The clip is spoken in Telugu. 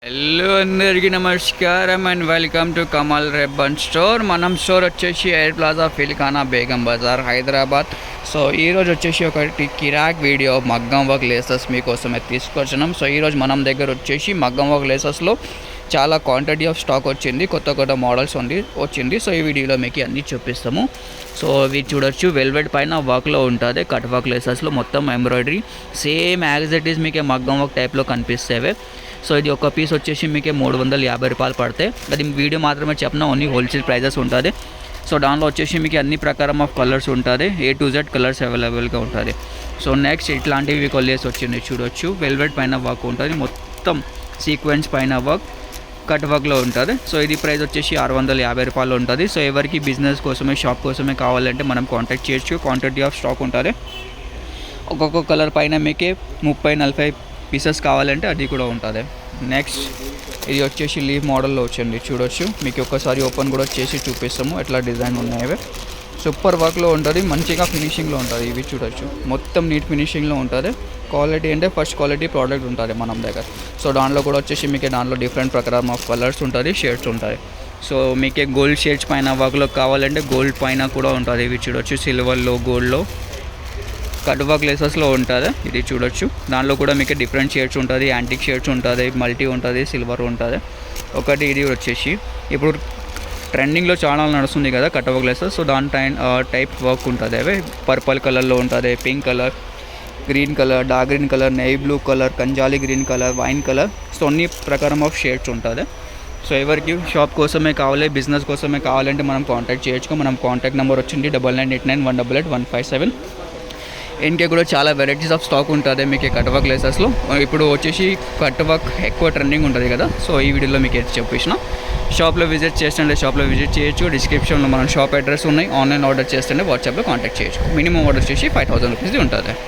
హలో అందరికీ నమస్కారం and welcome to Kamal ribbon store. మనం స్టోర్ వచ్చేసి Air Plaza Feelkhana Begum Bazar Hyderabad. So ఈరోజు వచ్చేసి ఒకటి కిరాక్ వీడియో మగ్గం వర్క్ లేసెస్ మీకోసమే తీసుకొచ్చినాం. సో ఈరోజు మనం దగ్గర వచ్చేసి మగ్గం వర్క్ లేసెస్లో చాలా క్వాంటిటీ ఆఫ్ స్టాక్ వచ్చింది, కొత్త మోడల్స్ వచ్చింది. సో ఈ వీడియోలో మీకు అన్నీ చూపిస్తాము. సో ఇవి చూడొచ్చు, వెల్వెట్ పైన వర్క్లో ఉంటుంది, కట్ వర్క్ లేసెస్లో మొత్తం embroidery same as it is మీకు మగ్గం వర్క్ టైప్లో కనిపిస్తేవే. సో ఇది ఒక పీస్ వచ్చేసి మీకు 350 రూపాయలు పడతాయి. అది వీడియో మాత్రమే చెప్పిన, ఓన్లీ హోల్సేల్ ప్రైజెస్ ఉంటుంది. సో దానిలో వచ్చేసి మీకు అన్ని ప్రకారం ఆఫ్ కలర్స్ ఉంటుంది, A to Z కలర్స్ అవైలబుల్గా ఉంటుంది. సో నెక్స్ట్ ఇట్లాంటివి కొల్లేసి వచ్చింది చూడొచ్చు, వెల్వెట్ పైన వర్క్ ఉంటుంది, మొత్తం సీక్వెన్స్ పైన వర్క్ కట్ వర్క్లో ఉంటుంది. సో ఇది ప్రైస్ వచ్చేసి 650 రూపాయలు ఉంటుంది. సో ఎవరికి బిజినెస్ కోసమే షాప్ కోసమే కావాలంటే మనం కాంటాక్ట్ చేయొచ్చు. క్వాంటిటీ ఆఫ్ స్టాక్ ఉంటుంది. ఒక్కొక్క కలర్ పైన మీకే 30-40 పీసెస్ కావాలంటే అది కూడా ఉంటుంది. నెక్స్ట్ ఇది వచ్చేసి లీవ్ మోడల్లో వచ్చింది చూడొచ్చు, మీకు ఒక్కసారి ఓపెన్ కూడా చేసి చూపిస్తాము ఎట్లా డిజైన్ ఉన్నాయి. సూపర్ వర్క్లో ఉంటుంది, మంచిగా ఫినిషింగ్లో ఉంటుంది. ఇవి చూడొచ్చు, మొత్తం నీట్ ఫినిషింగ్లో ఉంటుంది. క్వాలిటీ అంటే ఫస్ట్ క్వాలిటీ ప్రోడక్ట్ ఉంటుంది మనం దగ్గర. సో దాంట్లో కూడా వచ్చేసి మీకు దాంట్లో డిఫరెంట్ ప్రకారం ఆఫ్ కలర్స్ ఉంటుంది, షేడ్స్ ఉంటాయి. సో మీకే గోల్డ్ షేడ్స్ పైన వర్క్లో కావాలంటే గోల్డ్ పైన కూడా ఉంటుంది. ఇవి చూడొచ్చు, సిల్వర్లో గోల్డ్లో కట్ వర్క్ లేసెస్లో ఉంటుంది. ఇది చూడొచ్చు, దాంట్లో కూడా మీకు డిఫరెంట్ షేడ్స్ ఉంటుంది, యాంటిక్ షేడ్స్ ఉంటుంది, మల్టీ ఉంటుంది, సిల్వర్ ఉంటుంది. ఒకటి ఇది వచ్చేసి ఇప్పుడు ట్రెండింగ్లో చాలా నడుస్తుంది కదా కట్ వర్క్ లేసెస్. సో దాని టైప్ వర్క్ ఉంటుంది. అవి పర్పుల్ కలర్లో ఉంటుంది, pink colour, green colour, dark green colour, navy blue colour, కంజాలి green colour, wine colour. So అన్ని ప్రకారం ఆఫ్ షేడ్స్ ఉంటుంది. సో ఎవరికి షాప్ కోసమే కావాలి, బిజినెస్ కోసమే కావాలంటే మనం కాంటాక్ట్ చేయొచ్చు. మనం కాంటాక్ట్ నెంబర్ వచ్చింది 9989188187. ఇంకే కూడా చాలా వెరైటీస్ ఆఫ్ స్టాక్ ఉంటుంది మీకు కట్ వర్క్ లేసెస్లో. ఇప్పుడు వచ్చేసి కట్ వర్క్ ఎక్కువ ట్రెండింగ్ ఉంటుంది కదా. సో ఈ వీడియోలో మీకు ఏది చెప్పేసిన, షాప్లో విజిట్ చేస్తుంటే షాప్లో విజిట్ చేయొచ్చు. డిస్క్రిప్షన్లో మన షాప్ అడ్రస్ ఉన్నాయి. ఆన్లైన్ ఆర్డర్ చేస్తుంటే వాట్సాప్లో కాంటాక్ట్ చేయొచ్చు. మినిమం ఆర్డర్ చేసి 5000 రూపీస్ది ఉంటుంది.